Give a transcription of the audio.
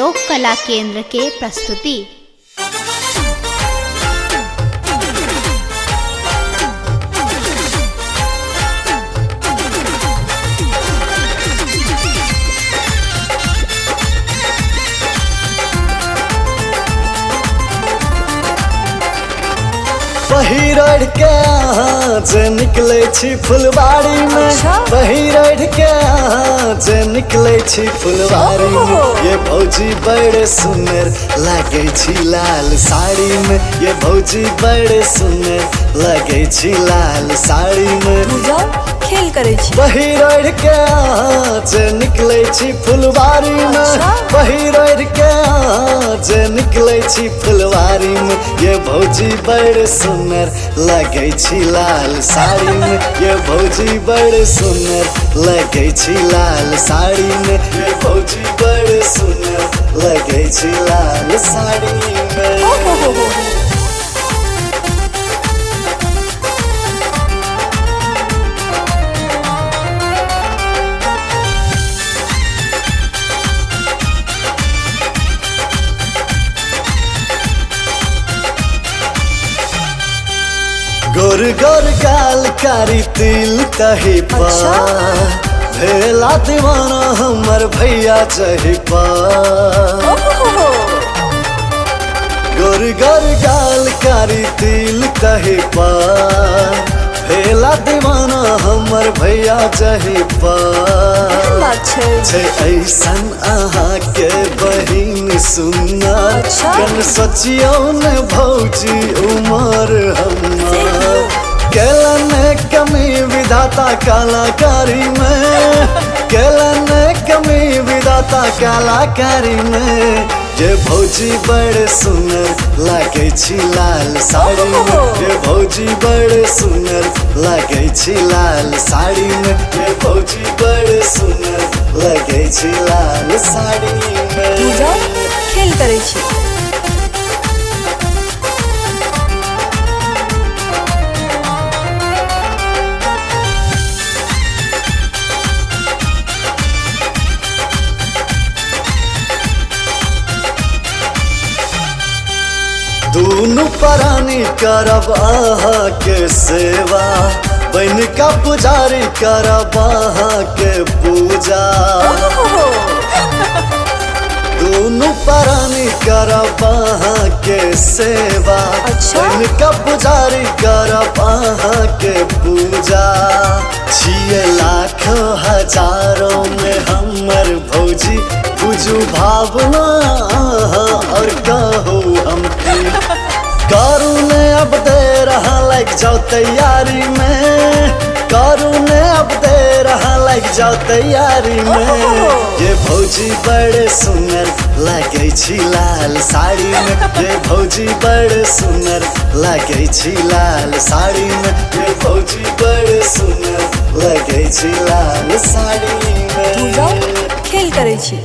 लोक कला केंद्र के प्रस्तुति। पहिरढ़ के अहाँ जे निकले छी फुलबाड़ी में, पहिरढ़ के अहाँ जे निकले छी फुलबाड़ी में। ये भौजी बड़े सुंदर लगे छी लाल साड़ी में, ये भौजी बड़े सुंदर लगे छी लाल साड़ी में। खेल करे छी पहिरढ़ के अहाँ जे निकले छी फुलबाड़ी में, पहिरढ़ के अहाँ जे निकले छी फुलबाड़ी में। ये भौजी बड़े सुंदर लगे छी लाल साड़ी में, ये भौजी बड़े सुंदर लगे छी लाल साड़ी में। ये भौजी बड़े सुंदर लगे छी लाल साड़ी में। गोर गोर गाल कारी तिल तही पा, भेला दीवाना हमर भैया चही पा। गोर गोर गाल कारी तिल तही पा, भेला दीवाना हमर भैया चही पा। ऐसन अहाँ के बहिन सुनर, कन सोचियो ने भौजी उमर हमार। केलन कमी विधाता कलाकारी में, केलन कमी विधाता कलाकारी में। ये भौजी बड़े सुंदर लगे छी लाल साड़ी में, ये भौजी बड़े सुंदर लगे छी लाल साड़ी में। ये भौजी बड़े सुंदर लगे छी लाल साड़ी में। खेल करे छी दूनु प्राणी करब अहाँ के सेवा, बन का पुजारी करब अहाँ के पूजा। दूनु प्राणी करब अहाँ के सेवा, बन का पुजारी करब अहाँ के पूजा। 6 लाख हजारों में हमर भौजी बुझू भावना और कहो हम करू ने अब दे रहा लग जाओ तैयारी में, करू ने अब दे रहा लग जाओ तैयारी में। ये भौजी बड़े सुंदर लगे छी लाल साड़ी में, ये भौजी बड़े सुंदर लगे छी लाल साड़ी में। ये भौजी बड़े सुंदर लगे छी लाल साड़ी में। खेल करे छी।